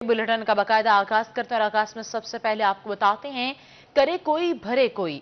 Bulletin का बाकायदा आगाज करते हैं और आगाज में सबसे पहले आपको बताते हैं, करे कोई भरे कोई।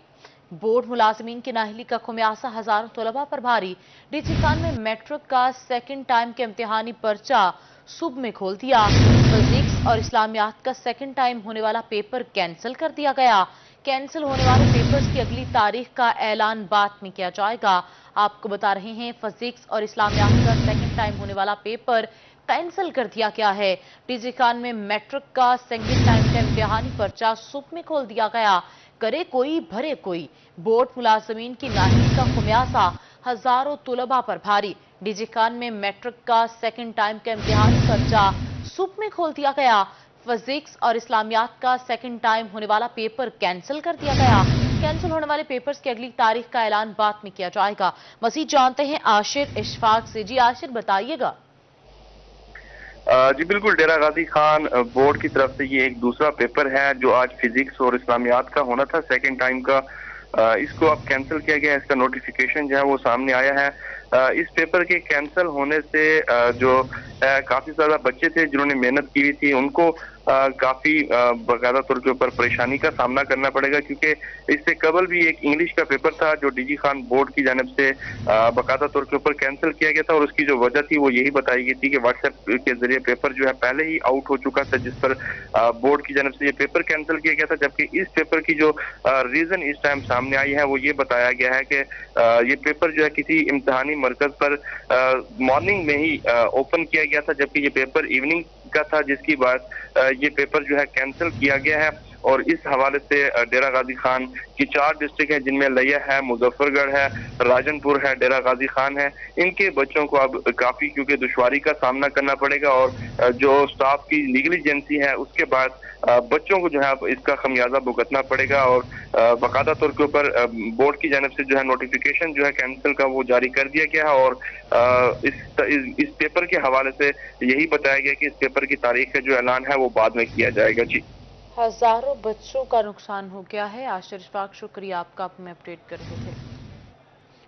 बोर्ड मुलाजमीन की नाहली का खुमियासा हजारों तलबा पर भारी। डीसी खान में मैट्रिक का सेकंड टाइम के इम्तिहानी पर्चा सुबह में खोल दिया। फिजिक्स और इस्लामियात का सेकंड टाइम होने वाला पेपर कैंसिल कर दिया गया। कैंसिल होने वाले पेपर्स की अगली तारीख का ऐलान बाद में किया जाएगा। आपको बता रहे हैं, फिजिक्स और इस्लामियात का सेकंड टाइम होने वाला पेपर कैंसिल कर दिया गया है। डीजी खान में मैट्रिक का सेकंड टाइम का इम्तिहानी पर्चा सुबह में खोल दिया गया। करे कोई भरे कोई। बोर्ड मुलाजमीन की नाहली का खुमियासा हजारों तुलबा पर भारी। डीजी खान में मैट्रिक का सेकंड टाइम का इम्तिहानी पर्चा सुबह में खोल दिया गया। फिजिक्स और इस्लामियात का सेकंड टाइम होने वाला पेपर कैंसिल कर दिया गया। कैंसिल होने वाले पेपर्स की अगली तारीख का ऐलान बाद में किया जाएगा। मजीद जानते हैं आशिर इशफाक से। जी आशिर, बताइएगा। जी बिल्कुल, डेरा गाजी खान बोर्ड की तरफ से ये एक दूसरा पेपर है जो आज फिजिक्स और इस्लामियात का होना था सेकंड टाइम का। इसको अब कैंसिल किया गया है। इसका नोटिफिकेशन जो है वो सामने आया है। इस पेपर के कैंसिल होने से जो काफी ज्यादा बच्चे थे जिन्होंने मेहनत की हुई थी उनको काफी बाकायदा तौर के ऊपर परेशानी का सामना करना पड़ेगा, क्योंकि इससे कबल भी एक इंग्लिश का पेपर था जो डीजी खान बोर्ड की जानिब से बाकायदा तौर के ऊपर कैंसिल किया गया था। और उसकी जो वजह थी वो यही बताई गई थी कि व्हाट्सएप के जरिए पेपर जो है पहले ही आउट हो चुका था, जिस पर बोर्ड की जानिब से ये पेपर कैंसिल किया गया था। जबकि इस पेपर की जो रीजन इस टाइम सामने आई है वो ये बताया गया है कि ये पेपर जो है किसी इम्तिहानी मरकज पर मॉर्निंग में ही ओपन किया गया था, जबकि ये पेपर इवनिंग का था, जिसकी बात ये पेपर जो है कैंसिल किया गया है। और इस हवाले से डेरा गाजी खान की 4 डिस्ट्रिक्ट है जिनमें लिया है, मुजफ्फरगढ़ है, राजनपुर है, डेरा गाजी खान है। इनके बच्चों को अब काफी क्योंकि दुश्वारी का सामना करना पड़ेगा और जो स्टाफ की निगलिजेंसी है उसके बाद बच्चों को जो है अब इसका खमियाजा भुगतना पड़ेगा। और बाकायदा तौर के ऊपर बोर्ड की जानिब से जो है नोटिफिकेशन जो है कैंसिल का वो जारी कर दिया गया है। और इस पेपर के हवाले से यही बताया गया कि इस पेपर की तारीख का जो ऐलान है वो बाद में किया जाएगा। जी, हजारों बच्चों का नुकसान हो गया है। आशिर इशफाक, शुक्रिया आपका, आप हमें अपडेट कर रहे थे।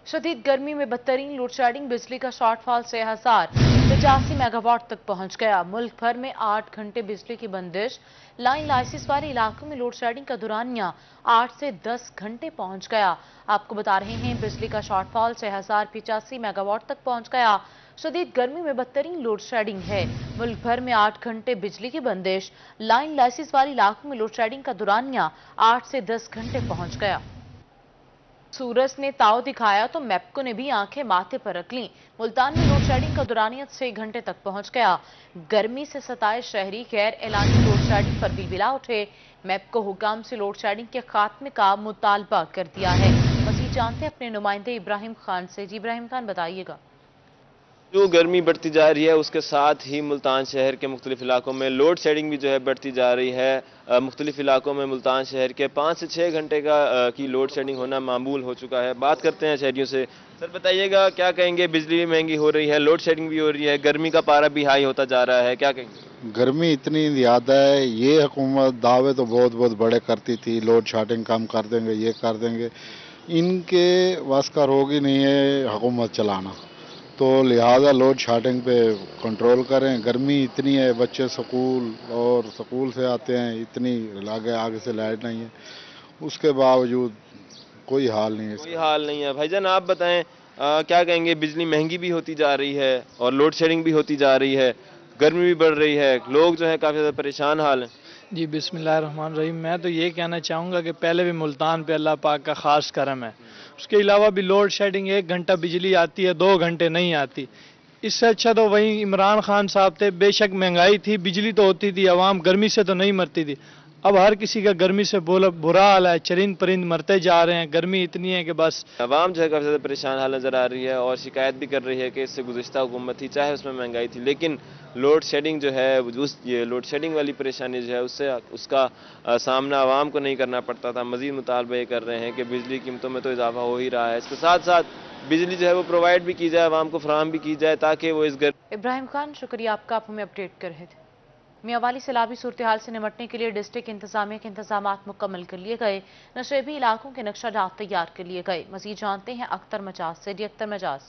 शदीद गर्मी में बदतरीन लोड शेडिंग, बिजली का शॉर्टफॉल 6085 मेगावाट तक पहुंच गया। मुल्क भर में 8 घंटे बिजली की बंदिश। लाइन लाइसिस वाले इलाकों में लोड शेडिंग का दुरानिया 8 से 10 घंटे पहुंच गया। आपको बता रहे हैं, बिजली का शॉर्टफॉल 6085 मेगावाट तक पहुंच गया। शदीद गर्मी में बदतरीन लोड शेडिंग है। मुल्क भर में 8 घंटे बिजली की बंदिश। लाइन लाइसिस वाले इलाकों में लोड शेडिंग का दुरानिया 8 से 10 घंटे पहुंच गया। सूरज ने ताव दिखाया तो मैप्को ने भी आंखें माथे पर रख लीं। मुल्तान में लोड शेडिंग का दुरानिया 6 घंटे तक पहुंच गया। गर्मी से सताए शहरी गैर एलानी लोड शेडिंग पर बिलबिला उठे। मैप्को हुकाम से लोड शेडिंग के खात्मे का मुतालबा कर दिया है। मजीद जानते हैं अपने नुमाइंदे इब्राहिम खान से। जी इब्राहिम खान, बताइएगा। जो गर्मी बढ़ती जा रही है उसके साथ ही मुल्तान शहर के मुख्तलिफ इलाकों में लोड शेडिंग भी जो है बढ़ती जा रही है। मुख्तलिफ इलाकों में मुल्तान शहर के 5 से 6 घंटे की लोड शेडिंग होना मामूल हो चुका है। बात करते हैं शहरियों से। सर बताइएगा, क्या कहेंगे? बिजली भी महंगी हो रही है, लोड शेडिंग भी हो रही है, गर्मी का पारा भी हाई होता जा रहा है, क्या कहेंगे? गर्मी इतनी ज़्यादा है। ये हुकूमत दावे तो बहुत बहुत बड़े करती थी, लोड शेडिंग कम कर देंगे, ये कर देंगे। इनके बस का रोग ही नहीं है हुकूमत चलाना, तो लिहाजा लोड शेडिंग पे कंट्रोल करें। गर्मी इतनी है, बच्चे स्कूल से आते हैं, इतनी आगे से लाइट नहीं है, उसके बावजूद कोई हाल नहीं है। कोई हाल नहीं है। भाईजान आप बताएं, क्या कहेंगे? बिजली महंगी भी होती जा रही है और लोड शेडिंग भी होती जा रही है, गर्मी भी बढ़ रही है, लोग जो है काफ़ी ज़्यादा परेशान हाल हैं। जी बिस्मिल्लाहिर्रहमानिर्रहीम। मैं तो ये कहना चाहूँगा कि पहले भी मुल्तान पे अल्लाह पाक का ख़ास करम है। उसके अलावा भी लोड शेडिंग 1 घंटा बिजली आती है, 2 घंटे नहीं आती। इससे अच्छा तो वहीं इमरान खान साहब थे। बेशक महंगाई थी, बिजली तो होती थी, आवाम गर्मी से तो नहीं मरती थी। अब हर किसी का गर्मी से बुरा हाल है, चरिंद परिंद मरते जा रहे हैं। गर्मी इतनी है कि बस आवाम जो है काफ़ी ज़्यादा परेशान हाल नज़र आ रही है और शिकायत भी कर रही है कि इससे गुज़िश्ता हुकूमत थी, चाहे उसमें महंगाई थी, लेकिन लोड शेडिंग जो है ये लोड शेडिंग वाली परेशानी जो है उसका सामना आवाम को नहीं करना पड़ता था। मज़ीद मुतालबा ये कर रहे हैं कि बिजली कीमतों में तो इजाफा हो ही रहा है, इसके साथ साथ बिजली जो है वो प्रोवाइड भी की जाए, आवाम को फराहम भी की जाए, ताकि वो इस इब्राहिम खान, शुक्रिया आपका, आप हमें अपडेट कर रहे थे। मियांवाली सैलाबी सूरत हाल से निपटने के लिए डिस्ट्रिक्ट इंतजामिया के इंतजाम मुकम्मल कर लिए गए। नशेबी इलाकों के नक्शा जात तैयार कर लिए गए। मजीद जानते हैं अख्तर मजाज से। डी अख्तर मजाज।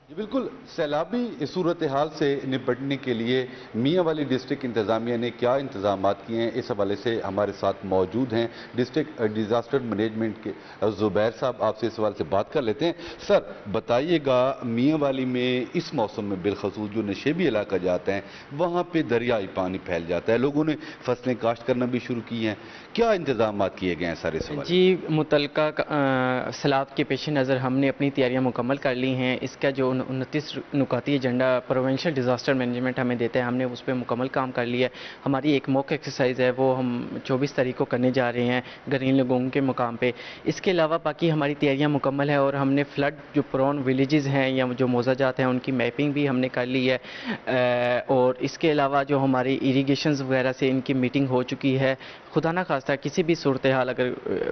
یہ بالکل سیلابی صورتحال سے نپٹنے کے لیے میاں والی ڈسٹرکٹ انتظامیہ نے کیا انتظامات کیے ہیں، اس حوالے سے ہمارے ساتھ موجود ہیں ڈسٹرکٹ ڈیزاسٹر مینجمنٹ کے زبیر صاحب، آپ سے اس حوالے سے بات کر لیتے ہیں۔ سر بتائیے گا، میاں والی میں اس موسم میں بالخصوص جو نشیبی علاقہ جاتا ہے وہاں پہ دریائی پانی پھیل جاتا ہے، لوگوں نے فصلیں کاشت کرنا بھی شروع کی ہیں، کیا انتظامات کیے گئے ہیں سر اس حوالے سے؟ جی، متعلقہ سیلاب کے پیش نظر ہم نے اپنی تیاریاں مکمل کر لی ہیں۔ اس کا جو 29 نکاتی ایجنڈا پروونشل ڈیزاسٹر مینجمنٹ ہمیں دیتا ہے، ہم نے اس پہ مکمل کام کر لیا ہے۔ ہماری ایک موک ایکسرسائز ہے، وہ ہم 24 تاریخ کو کرنے جا رہے ہیں گرین لگون کے مقام پہ۔ اس کے علاوہ باقی ہماری تیاریاں مکمل ہیں، اور ہم نے فلڈ جو پرون ولیجز ہیں یا جو موضع جات ہیں ان کی میپنگ بھی ہم نے کر لی ہے، اور اس کے علاوہ جو ہماری ایریگیشنز وغیرہ سے ان کی میٹنگ ہو چکی ہے۔ خدا نہ خواستہ کسی بھی صورتحال اگر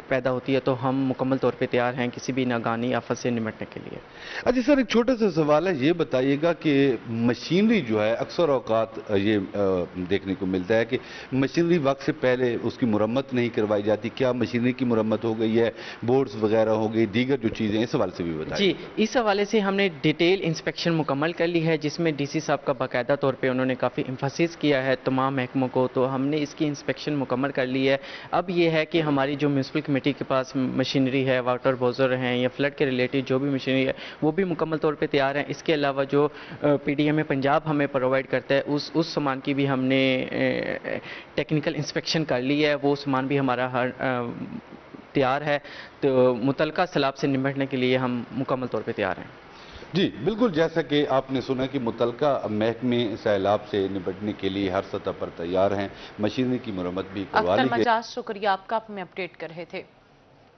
پیدا ہوتی ہے تو ہم مکمل طور پہ تیار ہیں کسی بھی ناگہانی آفت سے نمٹنے کے لیے۔ اچھا سر، ایک چھوٹا سا سوال ہے، یہ بتائیے گا کہ مشینری جو ہے اکثر اوقات یہ دیکھنے کو ملتا ہے کہ مشینری وقت سے پہلے اس کی مرمت نہیں کروائی جاتی، کیا مشینری کی مرمت ہو گئی ہے، بورڈز وغیرہ ہو گئی، دیگر جو چیزیں، اس حوالے سے بھی بتائیے۔ جی، اس حوالے سے ہم نے ڈیٹیل انسپیکشن مکمل کر لی ہے، جس میں ڈی سی صاحب کا باقاعدہ طور پہ انہوں نے کافی ایمفسس کیا ہے تمام محکموں کو، تو ہم نے اس کی انسپیکشن مکمل کر لی ہے۔ اب یہ ہے کہ ہماری جو میونسپل کمیٹی کے پاس مشینری ہے، واٹر بوزر ہیں یا فلڈ کے ریلیٹڈ جو بھی مشینری ہے وہ بھی مکمل طور پہ تیار ہیں۔ اس کے علاوہ جو پی ڈی ایم پنجاب ہمیں پرووائڈ کرتا ہے اس سامان کی بھی ہم نے ٹیکنیکل انسپیکشن کر لی ہے، وہ سامان بھی ہمارا تیار ہے، تو متعلقہ سیلاب سے نمٹنے کے لیے ہم مکمل طور پہ تیار ہیں۔ جی بالکل، جیسا کہ آپ نے سنا کہ متعلقہ محکمے سیلاب سے نپٹنے کے لیے ہر سطح پر تیار ہیں، مشینری کی مرمت بھی کروا لی اختر گئی۔ مجاز، شکریہ آپ کا، آپ ہمیں اپڈیٹ کر رہے تھے۔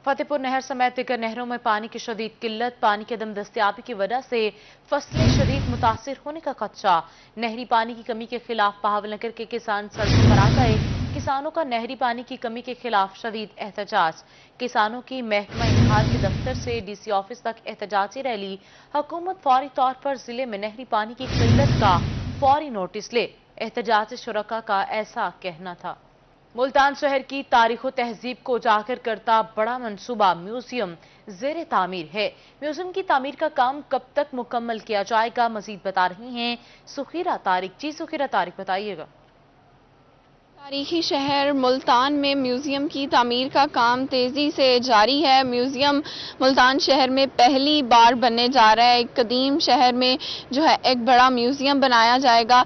فتح پور نہر سمیت دیگر نہروں میں پانی کی شدید قلت، پانی کی عدم دستیابی کی وجہ سے فصلیں شدید متاثر ہونے کا خدشہ۔ نہری پانی کی کمی کے خلاف بہاول نگر کے کسان سڑکوں پر آ گئے، کسانوں کا نہری پانی کی کمی کے خلاف شدید احتجاج۔ کسانوں کی محکمہ انحال کے دفتر سے ڈی سی آفس تک احتجاجی ریلی۔ حکومت فوری طور پر ضلع میں نہری پانی کی قلت کا فوری نوٹس لے، احتجاجی شرکاء کا ایسا کہنا تھا۔ ملتان شہر کی تاریخ و تہذیب کو اجاگر کرتا بڑا منصوبہ میوزیم زیر تعمیر ہے۔ میوزیم کی تعمیر کا کام کب تک مکمل کیا جائے گا، مزید بتا رہی ہیں سخیرہ طارق۔ جی سخیرہ طارق، بتائیے گا۔ تاریخی شہر ملتان میں میوزیم کی تعمیر کا کام تیزی سے جاری ہے۔ میوزیم ملتان شہر میں پہلی بار بننے جا رہا ہے۔ ایک قدیم شہر میں جو ہے ایک بڑا میوزیم بنایا جائے گا۔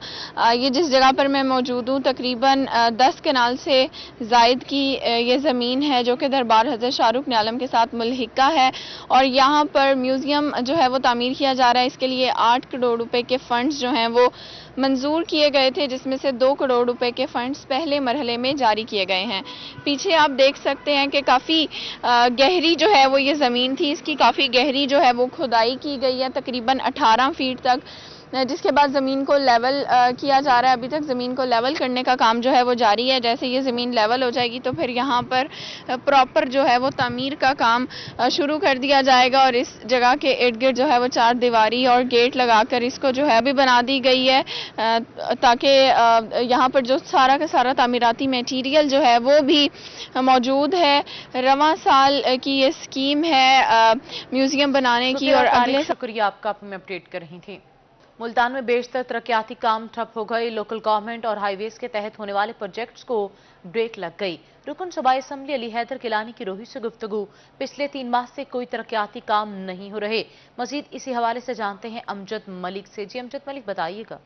یہ جس جگہ پر میں موجود ہوں تقریباً 10 کنال سے زائد کی یہ زمین ہے جو کہ دربار حضرت شاہ رخ نے عالم کے ساتھ ملحقہ ہے، اور یہاں پر میوزیم جو ہے وہ تعمیر کیا جا رہا ہے۔ اس کے لیے 8 کروڑ روپے کے فنڈز جو ہیں وہ منظور کیے گئے تھے، جس میں سے 2 کروڑ روپے کے فنڈز پہلے مرحلے میں جاری کیے گئے ہیں۔ پیچھے آپ دیکھ سکتے ہیں کہ کافی گہری جو ہے وہ یہ زمین تھی، اس کی کافی گہری جو ہے وہ کھدائی کی گئی ہے تقریباً 18 فیٹ تک، جس کے بعد زمین کو لیول کیا جا رہا ہے۔ ابھی تک زمین کو لیول کرنے کا کام جو ہے وہ جاری ہے۔ جیسے یہ زمین لیول ہو جائے گی تو پھر یہاں پر پراپر جو ہے وہ تعمیر کا کام شروع کر دیا جائے گا، اور اس جگہ کے ارد گرد جو ہے وہ 4 دیواری اور گیٹ لگا کر اس کو جو ہے ابھی بنا دی گئی ہے، تاکہ یہاں پر جو سارا کا سارا تعمیراتی میٹیریل جو ہے وہ بھی موجود ہے۔ رواں سال کی یہ اسکیم ہے میوزیم بنانے کی، اور اگلے شکریہ آپ کا، آپ ہمیں اپڈیٹ کر رہی تھی۔ ملتان میں بیشتر ترقیاتی کام ٹھپ ہو گئے، لوکل گورنمنٹ اور ہائی ویز کے تحت ہونے والے پروجیکٹس کو بریک لگ گئی۔ رکن صوبائی اسمبلی علی حیدر گیلانی کی روحی سے گفتگو، پچھلے 3 ماہ سے کوئی ترقیاتی کام نہیں ہو رہے۔ مزید اسی حوالے سے جانتے ہیں امجد ملک سے۔ جی امجد ملک، بتائیے گا۔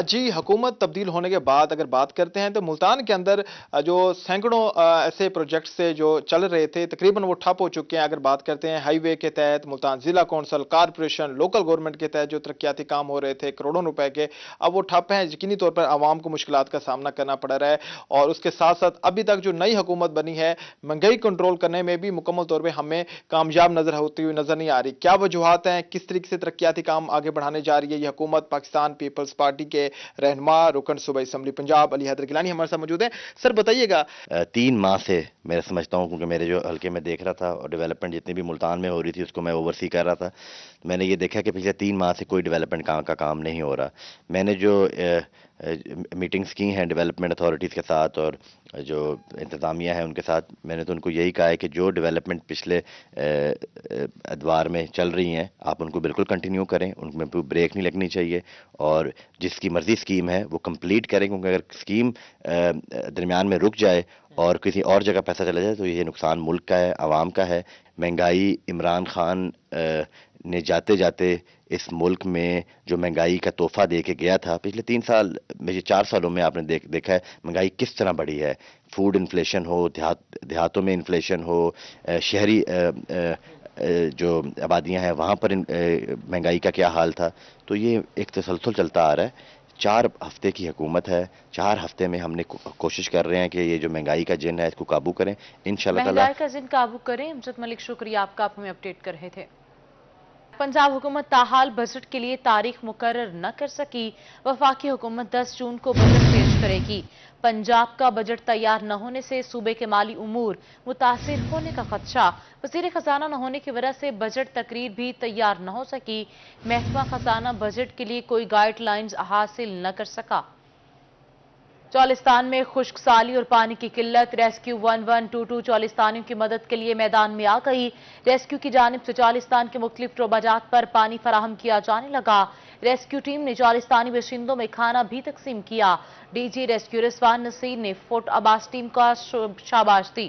جی، حکومت تبدیل ہونے کے بعد اگر بات کرتے ہیں تو ملتان کے اندر جو سینکڑوں ایسے پروجیکٹس سے جو چل رہے تھے تقریباً وہ ٹھپ ہو چکے ہیں۔ اگر بات کرتے ہیں ہائی وے کے تحت، ملتان ضلع کونسل، کارپوریشن، لوکل گورنمنٹ کے تحت جو ترقیاتی کام ہو رہے تھے کروڑوں روپے کے، اب وہ ٹھپ ہیں۔ یقینی طور پر عوام کو مشکلات کا سامنا کرنا پڑ رہا ہے، اور اس کے ساتھ ساتھ ابھی تک جو نئی حکومت بنی ہے مہنگائی کنٹرول کرنے میں بھی مکمل طور پہ ہمیں کامیاب نظر ہوتی ہوئی نظر نہیں آ رہی۔ کیا وجوہات ہیں، کس طریقے سے ترقیاتی کام آگے بڑھانے جا رہی ہے یہ حکومت؟ پاکستان پیپلز پارٹی کے رہنما رکن صوبائی اسمبلی پنجاب علی حیدر گیلانی ہمارے ساتھ موجود ہیں۔ سر بتائیے گا، 3 ماہ سے میں سمجھتا ہوں، کیونکہ میرے جو حلقے میں دیکھ رہا تھا اور ڈیولپمنٹ جتنی بھی ملتان میں ہو رہی تھی اس کو میں اوورسی کر رہا تھا، میں نے یہ دیکھا کہ پچھلے 3 ماہ سے کوئی ڈیولپمنٹ کا کام نہیں ہو رہا. میں نے جو میٹنگز کی ہیں ڈیولپمنٹ اتھارٹیز کے ساتھ اور جو انتظامیہ ہے ان کے ساتھ, میں نے تو ان کو یہی کہا ہے کہ جو ڈیولپمنٹ پچھلے ادوار میں چل رہی ہیں آپ ان کو بالکل کنٹینیو کریں, ان میں کوئی بریک نہیں لگنی چاہیے, اور جس کی مرضی اسکیم ہے وہ کمپلیٹ کریں, کیونکہ اگر اسکیم درمیان میں رک جائے اور کسی اور جگہ پیسہ چلا جائے تو یہ نقصان ملک کا ہے, عوام کا ہے. مہنگائی عمران خان نے جاتے جاتے اس ملک میں جو مہنگائی کا تحفہ دے کے گیا تھا پچھلے 3 سال میں, یہ 4 سالوں میں آپ نے دیکھا ہے مہنگائی کس طرح بڑھی ہے. فوڈ انفلیشن ہو, دیہاتوں میں انفلیشن ہو, شہری جو آبادیاں ہیں وہاں پر مہنگائی کا کیا حال تھا. تو یہ ایک تسلسل چلتا آ رہا ہے. 4 ہفتے کی حکومت ہے, 4 ہفتے میں ہم نے کوشش کر رہے ہیں کہ یہ جو مہنگائی کا جن ہے اس کو قابو کریں انشاءاللہ تعالی. مہنگائی کا جن قابو کریں. امجد ملک شکریہ آپ کا, آپ ہمیں اپڈیٹ کر رہے تھے. پنجاب حکومت تاحال بجٹ کے لیے تاریخ مقرر نہ کر سکی. وفاقی حکومت 10 جون کو بجٹ پیش کرے گی. پنجاب کا بجٹ تیار نہ ہونے سے صوبے کے مالی امور متاثر ہونے کا خدشہ. وزیر خزانہ نہ ہونے کی وجہ سے بجٹ تقریر بھی تیار نہ ہو سکی. محکمہ خزانہ بجٹ کے لیے کوئی گائیڈ لائنز حاصل نہ کر سکا. چولستان میں خشک سالی اور پانی کی قلت. ریسکیو 1122 چولستانیوں کی مدد کے لیے میدان میں آ گئی. ریسکیو کی جانب سے چولستان کے مختلف شعبات پر پانی فراہم کیا جانے لگا. ریسکیو ٹیم نے چولستانی باشندوں میں کھانا بھی تقسیم کیا. ڈی جی ریسکیو رضوان نصیر نے فوٹ عباس ٹیم کا شاباش دی.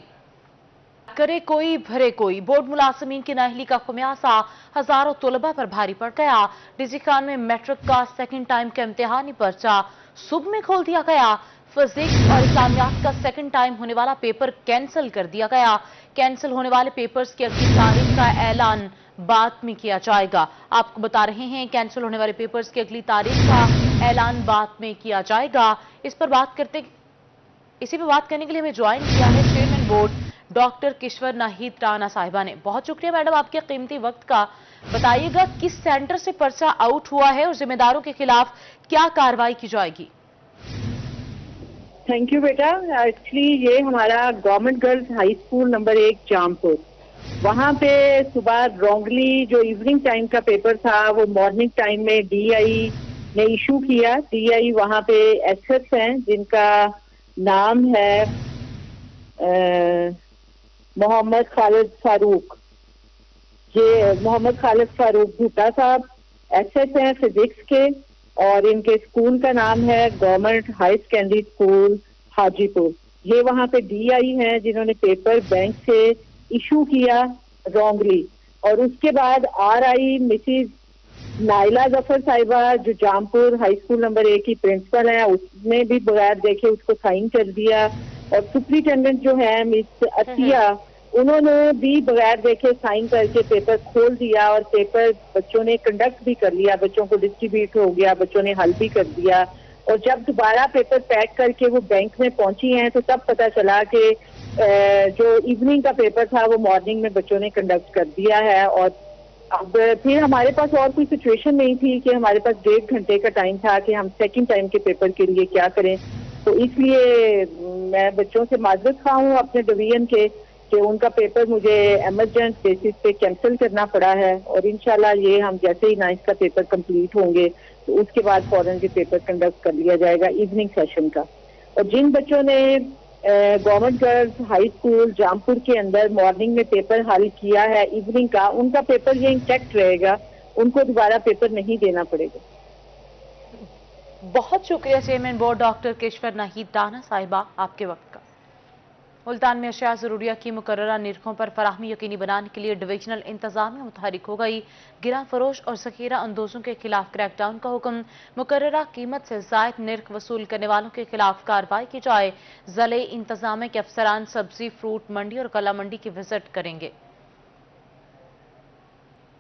کرے کوئی بھرے کوئی. بورڈ ملازمین کی نااہلی کا خمیازہ ہزاروں طلبہ پر بھاری پڑ گیا. ڈی سی خان میں میٹرک کا سیکنڈ ٹائم کا امتحانی پرچہ صبح میں کھول دیا گیا. فزکس اور اسلامیات کا سیکنڈ ٹائم ہونے والا پیپر کینسل کر دیا گیا. کینسل ہونے والے پیپرز کی اگلی تاریخ کا اعلان بعد میں کیا جائے گا. آپ کو بتا رہے ہیں کینسل ہونے والے پیپرز کی اگلی تاریخ کا اعلان بعد میں کیا جائے گا. اسی پہ بات کرنے کے لیے ہمیں جوائن کیا ہے چیئرمین بورڈ ڈاکٹر کشور ناہید رانا صاحبہ نے. بہت شکریہ میڈم آپ کے قیمتی وقت کا. بتائیے گا کس سینٹر سے پرچہ آؤٹ ہوا ہے اور ذمہ داروں کے خلاف کیا کارروائی کی جائے گی؟ Thank you beta. ایکچولی یہ ہمارا government girls high school number 1 Jampur, وہاں پہ صبح رونگلی جو ایوننگ ٹائم کا پیپر تھا وہ مارننگ ٹائم میں ڈی آئی نے ایشو کیا. ڈی آئی وہاں پہ ایس ایس ہیں جن کا نام ہے محمد خالد فاروق. یہ محمد خالد فاروق بھٹا صاحب ایس ایس ہیں فزکس کے, اور ان کے اسکول کا نام ہے گورنمنٹ ہائی سیکنڈری اسکول حاجی پور. یہ وہاں پہ ڈی آئی ہیں جنہوں نے پیپر بینک سے ایشو کیا رونگلی. اور اس کے بعد آر آئی مسز نائلہ ظفر صاحبہ جو جامپور ہائی اسکول نمبر 1 کی پرنسپل ہیں, اس نے بھی بغیر دیکھے اس کو سائن کر دیا. اور سپرنٹینڈنٹ جو ہے مس عطیہ, انہوں نے بھی بغیر دیکھے سائن کر کے پیپر کھول دیا. اور پیپر بچوں نے کنڈکٹ بھی کر لیا, بچوں کو ڈسٹریبیوٹ ہو گیا, بچوں نے حل بھی کر دیا. اور جب دوبارہ پیپر پیک کر کے وہ بینک میں پہنچی ہیں تو تب پتہ چلا کہ جو ایوننگ کا پیپر تھا وہ مارننگ میں بچوں نے کنڈکٹ کر دیا ہے. اور اب پھر ہمارے پاس اور کوئی سچویشن نہیں تھی کہ ہمارے پاس 1.5 گھنٹے کا ٹائم تھا کہ ہم سیکنڈ ٹائم کے پیپر کے لیے کیا کریں. تو اس لیے میں بچوں سے معذرت خواہ ہوں اپنے ڈویژن کے کہ ان کا پیپر مجھے ایمرجنٹ بیسس پہ کینسل کرنا پڑا ہے. اور انشاءاللہ یہ ہم جیسے ہی 9 کا پیپر کمپلیٹ ہوں گے تو اس کے بعد فوراً یہ پیپر کنڈکٹ کر لیا جائے گا ایوننگ سیشن کا. اور جن بچوں نے government girls high school Jampur کے اندر مارننگ میں پیپر حل کیا ہے ایوننگ کا, ان کا پیپر یہ انٹیکٹ رہے گا, ان کو دوبارہ پیپر نہیں دینا پڑے گا. بہت شکریہ چیئرمین بورڈ ڈاکٹر کشور ناہید رانا صاحبہ آپ کے وقت کا. ملتان میں اشیاء ضروریہ کی مقررہ نرخوں پر فراہمی یقینی بنانے کے لیے ڈویژنل انتظامیہ متحرک ہو گئی. گراں فروش اور ذخیرہ اندوزوں کے خلاف کریک ڈاؤن کا حکم. مقررہ قیمت سے زائد نرخ وصول کرنے والوں کے خلاف کارروائی کی جائے. ضلعی انتظامیہ کے افسران سبزی فروٹ منڈی اور غلہ منڈی کی وزٹ کریں گے.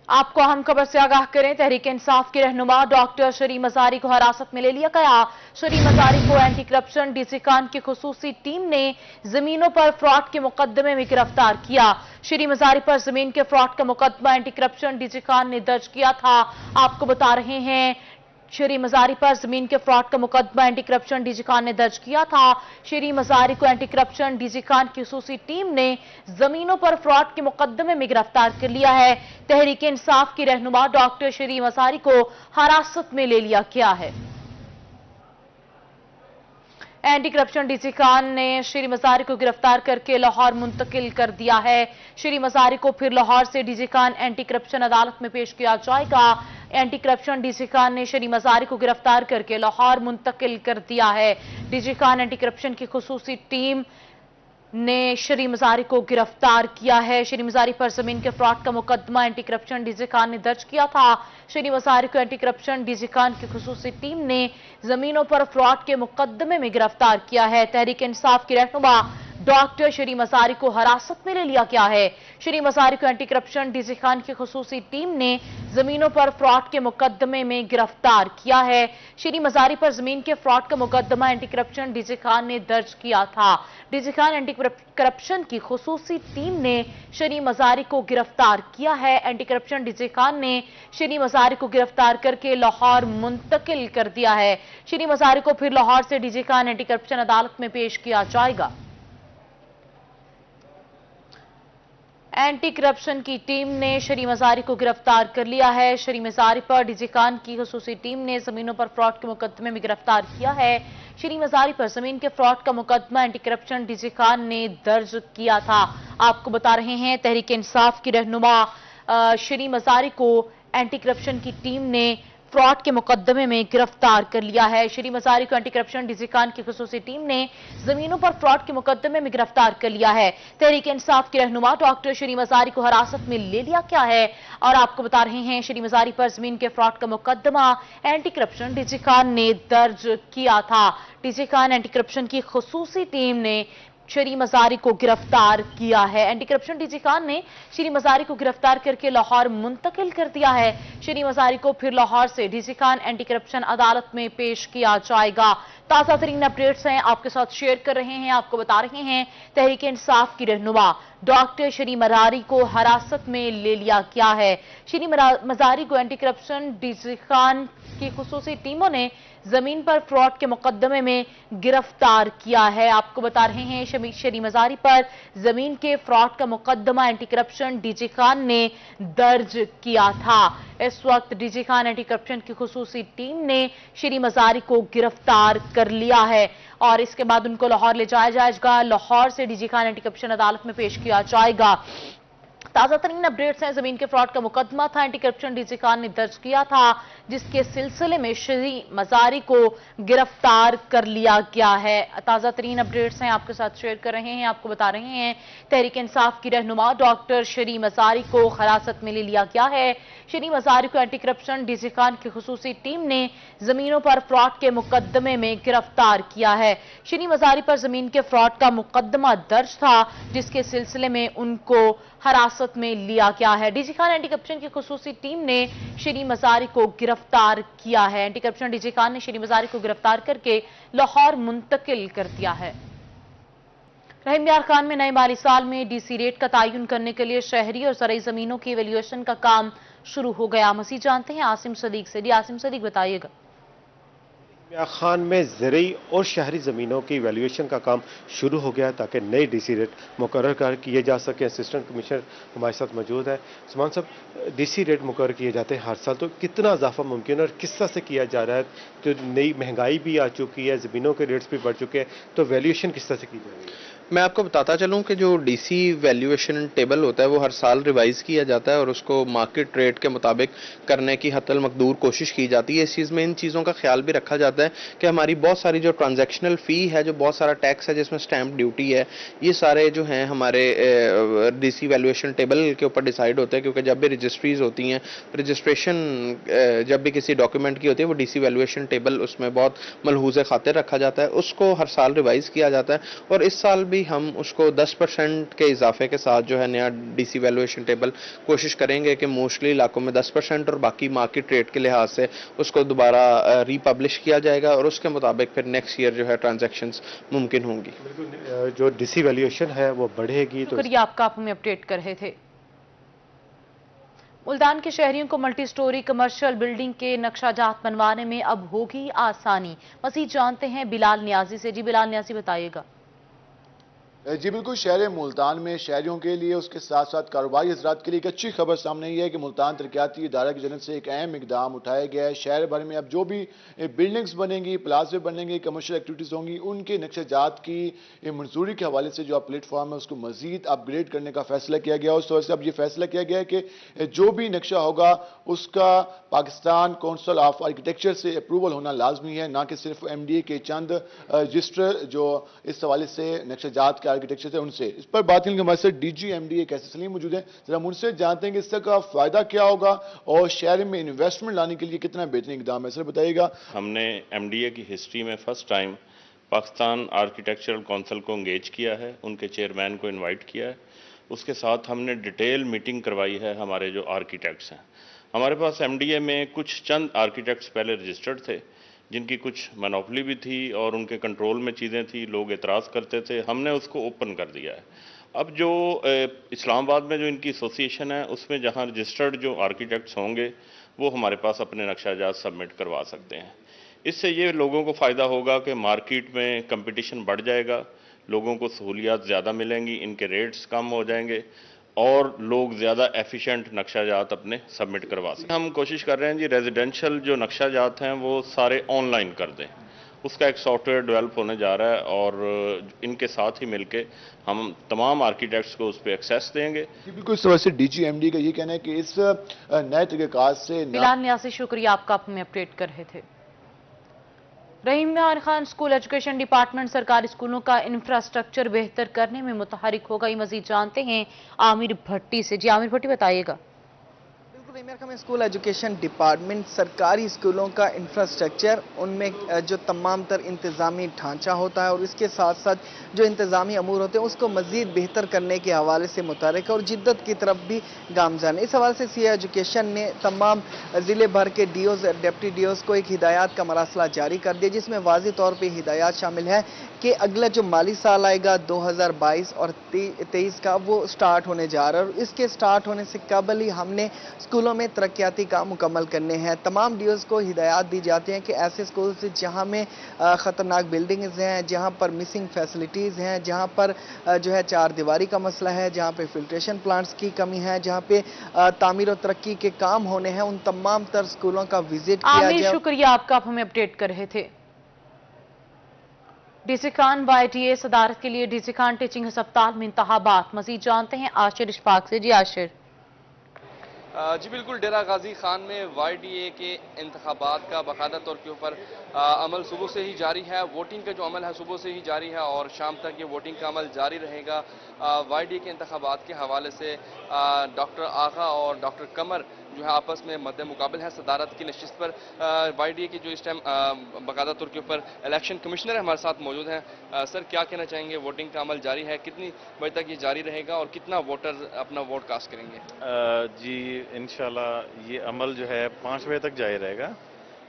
آپ کو اہم خبر سے آگاہ کریں. تحریک انصاف کے رہنما ڈاکٹر شری مزاری کو حراست میں لے لیا گیا. شری مزاری کو anti corruption D C Khan کی خصوصی ٹیم نے زمینوں پر فراڈ کے مقدمے میں گرفتار کیا. شری مزاری پر زمین کے فراڈ کا مقدمہ anti corruption D C Khan نے درج کیا تھا. آپ کو بتا رہے ہیں शरी मजारी पर जमीन के फ्रॉड का मुकदमा एंटी करप्शन डीजी खान ने दर्ज किया था। शरी मजारी को एंटी करप्शन डीजी खान की खुसूसी टीम ने जमीनों पर फ्रॉड के मुकदमे में गिरफ्तार कर लिया है। तहरीक इंसाफ की रहनुमा डॉक्टर शरी मजारी को हिरासत में ले लिया गया है। एंटी करप्शन डीजी खान ने शरी मजारी को गिरफ्तार करके लाहौर मुंतकिल कर दिया है। शरी मजारी को फिर लाहौर से डीजी खान एंटी करप्शन अदालत में पेश किया जाएगा। एंटी करप्शन डीजी खान ने शरी मजारी को गिरफ्तार करके लाहौर मुंतकिल कर दिया है। डीजी खान एंटी करप्शन की खुसूसी टीम ने शरी मजारी को गिरफ्तार किया है। शरी मजारी पर जमीन के फ्रॉड का मुकदमा एंटी करप्शन डीजी खान ने दर्ज किया था। शरी मजारी को एंटी करप्शन डीजी खान की खुसूसी टीम ने जमीनों पर फ्रॉड के मुकदमे में गिरफ्तार किया है। तहरीक इंसाफ की रहनुमा डॉक्टर शरी मजारी को हिरासत में ले लिया गया है। शरी मजारी को एंटी करप्शन डीजी खान की खुसूसी टीम ने जमीनों पर फ्रॉड के मुकदमे में गिरफ्तार किया है। शरी मजारी पर जमीन के फ्रॉड का मुकदमा एंटी करप्शन डीजी खान ने दर्ज किया था। डीजी खान एंटी करप्शन की खुसूसी टीम ने शरी मजारी को गिरफ्तार किया है। एंटी करप्शन डीजी खान ने शरी मजारी को गिरफ्तार करके लाहौर मुंतकिल कर दिया है। शरी मजारी को फिर लाहौर से डीजी खान एंटी करप्शन अदालत में पेश किया जाएगा। एंटी करप्शन की टीम ने शरी मजारी को गिरफ्तार कर लिया है। शरी मजारी पर डीजी खान की खुसूसी टीम ने जमीनों पर फ्रॉड के मुकदमे में गिरफ्तार किया है। शरी मजारी पर जमीन के फ्रॉड का मुकदमा एंटी करप्शन डीजी खान ने दर्ज किया था। आपको बता रहे हैं तहरीक इंसाफ की रहनुमा शरी मजारी को एंटी करप्शन की टीम ने फ्रॉड के मुकदमे में गिरफ्तार कर लिया है। शरी मजारी को एंटी करप्शन डीजी खान की खुसूसी टीम ने जमीनों पर फ्रॉड के मुकदमे में गिरफ्तार कर लिया है। तहरीक इंसाफ की रहनुमा डॉक्टर शरी मजारी को हिरासत में ले लिया गया है। और आपको बता रहे हैं शरी मजारी पर जमीन के फ्रॉड का मुकदमा एंटी करप्शन डीजी खान ने दर्ज किया था। डीजी खान एंटी करप्शन की खुसूसी टीम ने शरी मजारी को गिरफ्तार किया है। एंटी करप्शन डीजी खान ने शरी मजारी को गिरफ्तार करके लाहौर मुंतकिल कर दिया है। शरी मजारी को फिर लाहौर से डीजी खान एंटी करप्शन अदालत में पेश किया जाएगा। ताजा तरीन अपडेट्स हैं आपके साथ शेयर कर रहे हैं। आपको बता रहे हैं तहरीक इंसाफ की रहनुमा डॉक्टर शरी मजारी को हिरासत में ले लिया गया है। शरी मजारी को एंटी करप्शन डीजी खान की खुसूसी टीमों ने जमीन पर फ्रॉड के मुकदमे में गिरफ्तार किया है। आपको बता रहे हैं शरी मजारी पर जमीन के फ्रॉड का मुकदमा एंटी करप्शन डीजी खान ने दर्ज किया था। इस वक्त डीजी खान एंटी करप्शन की खुसूसी टीम ने शरी मजारी को गिरफ्तार कर लिया है और इसके बाद उनको लाहौर ले जाया जाएगा। लाहौर से डीजी खान एंटी करप्शन अदालत में पेश किया जाएगा। ताजा तरीन अपडेट्स हैं। जमीन के फ्रॉड का मुकदमा था एंटी करप्शन डीजी खान ने दर्ज किया था, जिसके सिलसिले में शरी मजारी को गिरफ्तार कर लिया गया है। ताजा तरीन अपडेट्स हैं आपके साथ शेयर कर रहे हैं। आपको बता रहे हैं तहरीक इंसाफ की रहनुमा डॉक्टर शरी मजारी को हिरासत में ले लिया गया है। शरी मजारी को एंटी करप्शन डीजी खान की खुसूसी टीम ने जमीनों पर फ्रॉड के मुकदमे में गिरफ्तार किया है। शरी मजारी पर जमीन के फ्रॉड का मुकदमा दर्ज था, जिसके सिलसिले में उनको हिरासत में लिया गया है। डीजी खान एंटी करप्शन की खुसूसी टीम ने शरी मजारी को गिरफ्तार किया है। एंटी करप्शन डीजी खान ने शरी मजारी को गिरफ्तार करके लाहौर मुंतकिल कर दिया है। रहीम यार खान में नए माली साल में डीसी रेट का तयन करने के लिए शहरी और ज़रई जमीनों की वैल्यूएशन का काम शुरू हो गया। मज़ीद जानते हैं आसिम सदीक से। आसिम सदीक बताइएगा। खान में ज़रई और शहरी ज़मीनों की वैल्यूएशन का काम शुरू हो गया है ताकि नए डीसी रेट मुकर्रर किए जा सके। असिस्टेंट कमिश्नर हमारे साथ मौजूद है। सुमान साहब, डीसी रेट मुकर्रर किए जाते हैं हर साल, तो कितना इजाफा मुमकिन है और किस तरह से किया जा रहा है? तो नई महंगाई भी आ चुकी है, ज़मीनों के रेट्स भी बढ़ चुके हैं, तो वैल्यूएशन किस तरह से की जा रही है? मैं आपको बताता चलूं कि जो डीसी वैल्यूएशन टेबल होता है वो हर साल रिवाइज किया जाता है और उसको मार्केट रेट के मुताबिक करने की हतल मकदूर कोशिश की जाती है। इस चीज़ में इन चीज़ों का ख्याल भी रखा जाता है कि हमारी बहुत सारी जो ट्रांजैक्शनल फ़ी है, जो बहुत सारा टैक्स है, जिसमें स्टैंप ड्यूटी है, ये सारे जो हैं हमारे डीसी वैल्यूएशन टेबल के ऊपर डिसाइड होते हैं। क्योंकि जब भी रजिस्ट्रीज होती हैं, रजिस्ट्रेशन जब भी किसी डॉक्यूमेंट की होती है, वो डीसी वैल्यूएशन टेबल उसमें बहुत मलहूज़ खातिर रखा जाता है। उसको हर साल रिवाइज किया जाता है और इस साल हम उसको 10% के इजाफे के साथ जो है नया डीसी वैल्यूएशन टेबल कोशिश करेंगे कि मोस्टली इलाकों में 10% और बाकी मार्केट रेट के लिहाज से उसको दोबारा रीपब्लिश किया जाएगा और उसके मुताबिक फिर नेक्स्ट ईयर जो है ट्रांजैक्शंस मुमकिन होंगी। बिल्कुल, जो डीसी वैल्यूएशन है वो बढ़ेगी। तो आपका आप हमें अपडेट कर रहे थे। मुल्तान के शहरियों को मल्टी स्टोरी कमर्शियल बिल्डिंग के नक्शाजात बनवाने में अब होगी आसानी। मज़ीद जानते हैं बिलाल नियाजी से। जी बिलाल नियाजी, बताइएगा। जी बिल्कुल, शहर मुल्तान में शहरियों के लिए, उसके साथ साथ कारोबारी हजरात के लिए एक अच्छी खबर सामने आई है कि मुल्तान तरक्याती इदारा की जानब से एक अहम इकदाम उठाया गया है। शहर भर में अब जो भी बिल्डिंग्स बनेंगी, प्लाजे बनेंगे, कमर्शियल एक्टिविटीज़ होंगी, उनके नक्शाजात की मंजूरी के हवाले से जो प्लेटफॉर्म है उसको मजीद अपग्रेड करने का फैसला किया गया। उस वजह से अब ये फैसला किया गया है कि जो भी नक्शा होगा उसका पाकिस्तान काउंसिल ऑफ आर्किटेक्चर से अप्रूवल होना लाजमी है, ना कि सिर्फ MDA के चंद रजिस्टर जो इस हवाले से नक्शाजात के आर्किटेक्चर से उनसे। इस पर बात करने के हमारे साथ DG MDA कैसे सलीम मौजूद हैं। जरा हम उनसे जानते हैं कि इसका फायदा क्या होगा और शहर में इन्वेस्टमेंट लाने के लिए कितना बेहतरीन इकदाम है। सर बताइएगा। हमने MDA की हिस्ट्री में first time Pakistan architectural council को एंगेज किया है, उनके चेयरमैन को इन्वाइट किया है। उसके साथ हमने डिटेल मीटिंग करवाई है हमारे जो आर्किटेक्ट्स हैं। हमारे पास MDA में कुछ चंद आर्किटेक्ट्स पहले रजिस्टर्ड थे जिनकी कुछ मोनोपोली भी थी और उनके कंट्रोल में चीज़ें थी, लोग एतराज़ करते थे। हमने उसको ओपन कर दिया है। अब जो इस्लामाबाद में जो इनकी एसोसिएशन है उसमें जहां रजिस्टर्ड जो आर्किटेक्ट्स होंगे वो हमारे पास अपने नक्शाजात सबमिट करवा सकते हैं। इससे ये लोगों को फ़ायदा होगा कि मार्केट में कंपटीशन बढ़ जाएगा, लोगों को सहूलियात ज़्यादा मिलेंगी, इनके रेट्स कम हो जाएंगे और लोग ज़्यादा एफिशिएंट नक्शाजात अपने सबमिट करवा सकें। हम कोशिश कर रहे हैं जी रेजिडेंशियल जो नक्शाजात हैं वो सारे ऑनलाइन कर दें। उसका एक सॉफ्टवेयर डेवलप होने जा रहा है और इनके साथ ही मिलके हम तमाम आर्किटेक्ट्स को उस पर एक्सेस देंगे। बिल्कुल, इस वजह से DG MDA का ये कहना है कि इस नए तरीक़ेकार से बिलाल नियाज़ी, शुक्रिया आपका, आप हमें अपडेट कर रहे थे। Rahim Imran Khan school education department सरकारी स्कूलों का इंफ्रास्ट्रक्चर बेहतर करने में मुतहरिक होगा। ये मजीद जानते हैं आमिर भट्टी से। जी आमिर भट्टी, बताइएगा। बिल्कुल, स्कूल एजुकेशन डिपार्टमेंट सरकारी स्कूलों का इंफ्रास्ट्रक्चर, उनमें जो तमाम तर इंतज़ामी ढांचा होता है और इसके साथ साथ जो इंतज़ामी अमूर होते हैं उसको मज़ीद बेहतर करने के हवाले से मुतहरिक और जिद्दत की तरफ भी गामज़न। इस हवाले से CA एजुकेशन ने तमाम ज़िले भर के DOs डिप्टी DOs को एक हिदायत का मरासला जारी कर दिया, जिसमें वाज़ेह तौर पर हिदायत शामिल है कि अगला जो माली साल आएगा 2022 और 23 का वो स्टार्ट होने जा रहा है और इसके स्टार्ट होने से कबल ही हमने स्कूलों में तरक्याती काम मुकम्मल करने हैं। तमाम DOs को हिदायत दी जाती हैं कि ऐसे स्कूल से जहां में ख़तरनाक बिल्डिंग्स हैं, जहां पर मिसिंग फैसिलिटीज़ हैं, जहां पर जो है चार दीवारी का मसला है, जहां पे फिल्ट्रेशन प्लांट्स की कमी है, जहां पे तामीर और तरक्की के काम होने हैं, उन तमाम तर स्कूलों का विजिट किया जाए। शुक्रिया आपका, आप हमें अपडेट कर रहे थे। DC खान YTA सदारत के लिए DC खान टीचिंग अस्पताल में इंतखाबात। मजीद जानते हैं आशिर इशफाक से। जी आशिर। जी बिल्कुल, डेरा गाजी खान में YTA के इंतखाबात का बाकायदा तौर के ऊपर अमल सुबह से ही जारी है। वोटिंग का जो अमल है सुबह से ही जारी है और शाम तक ये वोटिंग का अमल जारी रहेगा। YTA के इंतखाबात के हवाले से डॉक्टर आगा और डॉक्टर कमर जो है आपस में मद्दे मुकाबल है सदारत की नशिस्त पर। YTA की जो इस टाइम बाकायदा तौर के ऊपर इलेक्शन कमिश्नर हमारे साथ मौजूद हैं। सर, क्या कहना चाहेंगे? वोटिंग का अमल जारी है, कितनी बजे तक ये जारी रहेगा और कितना वोटर अपना वोट कास्ट करेंगे? जी इंशाल्लाह ये अमल जो है 5 बजे तक जारी रहेगा।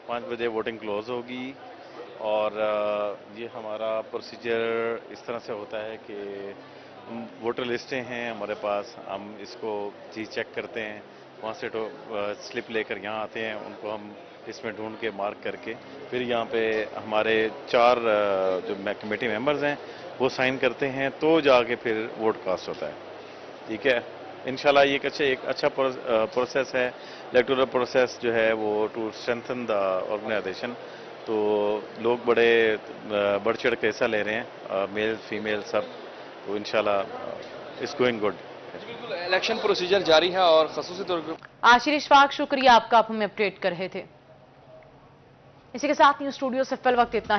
5 बजे वोटिंग क्लोज होगी और ये हमारा प्रोसीजर इस तरह से होता है कि वोटर लिस्टें हैं हमारे पास, हम इसको चेक करते हैं, वहाँ से स्लिप लेकर यहाँ आते हैं, उनको हम इसमें ढूंढ के मार्क करके फिर यहाँ पे हमारे 4 जो कमेटी मेंबर्स हैं वो साइन करते हैं, तो जाके फिर वोट कास्ट होता है। ठीक है, इंशाल्लाह ये एक अच्छा प्रोसेस है। इलेक्टोरल प्रोसेस जो है वो टू स्ट्रेंथन द ऑर्गेनाइजेशन, तो लोग बड़े बढ़ चढ़ के हिस्सा ले रहे हैं, मेल फीमेल सब, तो इंशाल्लाह इट्स गोइंग गुड। बिल्कुल, इलेक्शन प्रोसीजर जारी है और खसूसी तौर पर आशिर इशफाक, शुक्रिया आपका, आप हमें अपडेट कर रहे थे। इसी के साथ न्यूज़ स्टूडियो से फिल वक्त इतना